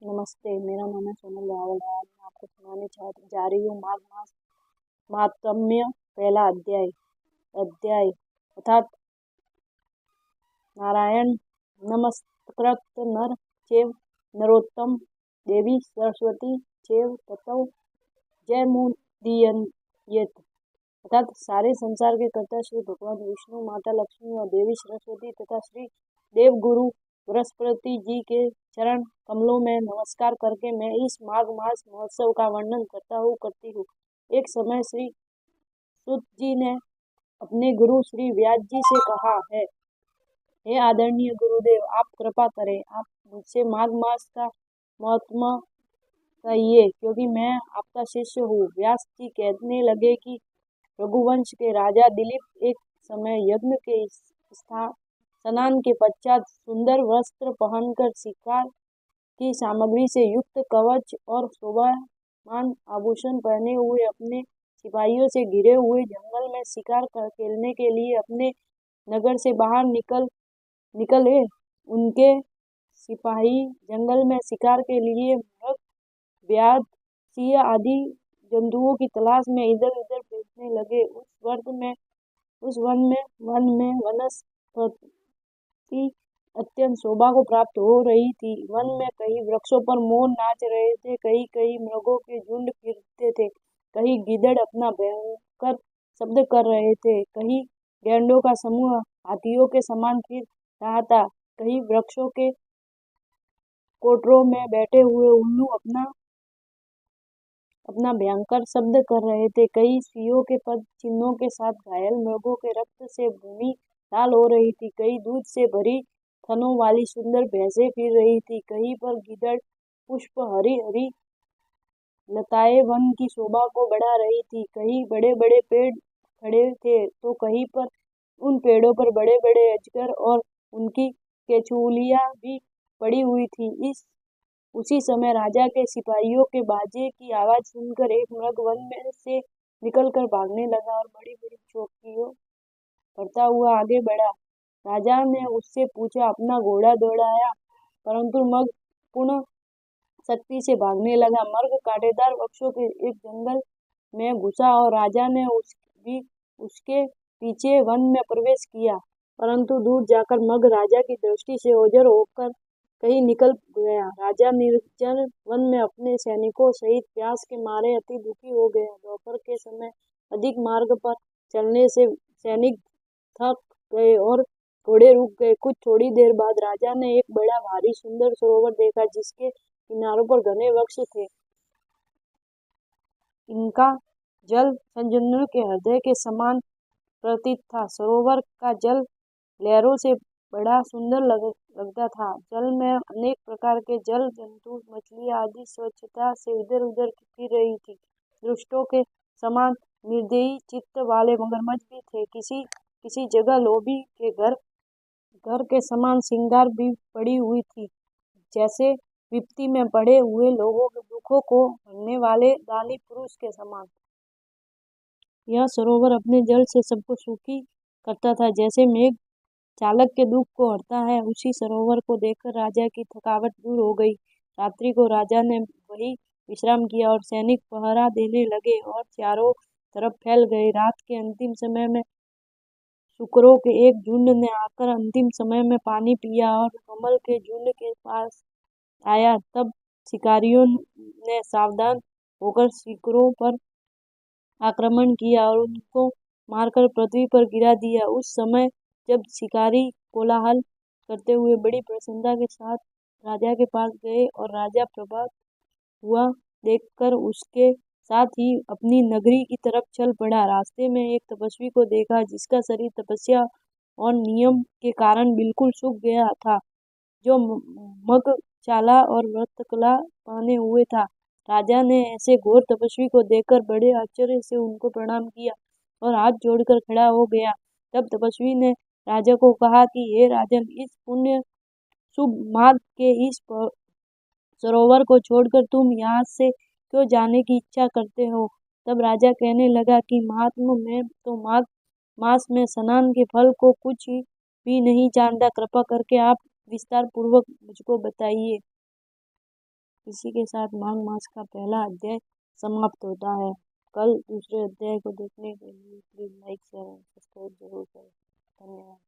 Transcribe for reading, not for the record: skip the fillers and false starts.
नमस्ते, मेरा नाम है सोनल रावल है। आज मैं आपको सुनाने जा रही हूँ माघ मास महात्म्य। पहला अध्याय अध्याय अर्थात नारायण नमस्कृत नर चैव नरोत्तम देवी सरस्वती चैव ततो जयमुदीरयेत्। अर्थात सारे संसार के कर्ता श्री भगवान विष्णु, माता लक्ष्मी और देवी सरस्वती तथा श्री देव गुरु बृहस्पति जी के चरण कमलों में नमस्कार करके मैं इस माघ मास महोत्सव का वर्णन करती हूँ। एक समय श्री सुत जी ने अपने गुरु श्री व्यास जी से कहा है, हे आदरणीय गुरुदेव, आप कृपा करें, आप मुझसे माघ मास का महत्व कहिए, क्योंकि मैं आपका शिष्य हूँ। व्यास जी कहने लगे कि रघुवंश के राजा दिलीप एक समय यज्ञ के स्नान के पश्चात सुंदर वस्त्र पहनकर शिकार की सामग्री से युक्त कवच और शोभामान आभूषण पहने हुए अपने सिपाहियों से घिरे हुए जंगल में शिकार खेलने के लिए अपने नगर से बाहर निकले। उनके सिपाही जंगल में शिकार के लिए मृग, व्याध, सिंह आदि जंतुओं की तलाश में इधर उधर भेजने लगे। उस वन में वनस्पति अत्यंत शोभा को प्राप्त हो रही थी। वन में कई वृक्षों पर मोर नाच रहे थे, कई कई मृगों के झुंड फिरते थे, कहीं गिद्धड़ अपना भयंकर शब्द कर रहे थे, कहीं गैंडों का समूह हाथियों के समान फिर रहा था, कहीं वृक्षों के कोटरों में बैठे हुए उल्लू अपना भयंकर शब्द कर रहे थे, कई सिंहों के पद चिन्हों के साथ घायल मृगों के रक्त से भूमि लाल हो रही थी, कई दूध से भरी थनों वाली सुंदर भैंसें फिर रही थी, कहीं पर गिद्धड़ पुष्प हरी हरी लताएं वन की शोभा को बढ़ा रही थी, कहीं बड़े बड़े पेड़ खड़े थे तो कहीं पर उन पेड़ों पर बड़े बड़े अजगर और उनकी केचुलियां भी पड़ी हुई थी। उसी समय राजा के सिपाहियों के बाजे की आवाज सुनकर एक मृग वन में से निकलकर भागने लगा और बड़ी बड़ी चौकियों भरता हुआ आगे बढ़ा। राजा ने उससे पूछा, अपना घोड़ा दौड़ाया, परंतु मृग पुनः शक्ति से भागने लगा। मृग कांटेदार वृक्षों के एक जंगल में घुसा और राजा ने उसके पीछे वन में प्रवेश किया, परंतु दूर जाकर मृग राजा की दृष्टि से ओझल होकर कहीं निकल गया। राजा निर्जन वन में अपने सैनिकों सहित प्यास के मारे अति दुखी हो गया। दोपहर के समय अधिक मार्ग पर चलने से सैनिक थक गए और घोड़े रुक गए। कुछ थोड़ी देर बाद राजा ने एक बड़ा भारी सुंदर सरोवर देखा, जिसके किनारों पर घने वृक्ष थे। इनका जल संजनु के हृदय के समान प्रतीत था। सरोवर का जल लहरों से बड़ा सुंदर लगता था। जल में अनेक प्रकार के जल जंतु, मछलियां आदि स्वच्छता से इधर उधर फिर रही थी। दुष्टों के समान निर्दयी चित्त वाले मगरमच्छ भी थे। किसी जगह लोभी के घर के समान सिंगार भी पड़ी हुई थी, जैसे विपत्ति में पड़े हुए लोगों के दुखों को हरने वाले दानी पुरुष के समान। यह सरोवर अपने जल से सबको सुखी करता था, जैसे मेघ चालक के दुख को हरता है। उसी सरोवर को देखकर राजा की थकावट दूर हो गई। रात्रि को राजा ने वहीं विश्राम किया और सैनिक पहरा देने लगे और चारों तरफ फैल गए। रात के अंतिम समय में शुकरों के एक झुंड ने आकर अंतिम समय में पानी पिया और कमल के झुंड के पास आया। तब शिकारियों ने सावधान होकर शुकरों पर आक्रमण किया और उनको मारकर पृथ्वी पर गिरा दिया। उस समय जब शिकारी कोलाहल करते हुए बड़ी प्रसन्नता के साथ राजा के पास गए और राजा प्रभात हुआ देखकर उसके साथ ही अपनी नगरी की तरफ चल पड़ा। रास्ते में एक तपस्वी को देखा, जिसका शरीर तपस्या और नियम के कारण बिल्कुल सूख गया था, जो मगचाला और व्रतकला पहने हुए था। राजा ने ऐसे घोर तपस्वी को देखकर बड़े आश्चर्य से उनको प्रणाम किया और हाथ जोड़कर खड़ा हो गया। तब तपस्वी ने राजा को कहा कि हे राजन, इस पुण्य शुभ माघ के इस सरोवर को छोड़कर तुम यहाँ से क्यों जाने की इच्छा करते हो? तब राजा कहने लगा कि महात्मा, मैं तो माघ मास में स्नान के फल को कुछ भी नहीं जानता। कृपा करके आप विस्तार पूर्वक मुझको बताइए। इसी के साथ माघ मास का पहला अध्याय समाप्त होता है। कल दूसरे अध्याय को देखने के लिए please like share and subscribe जरूर करें। धन्यवाद।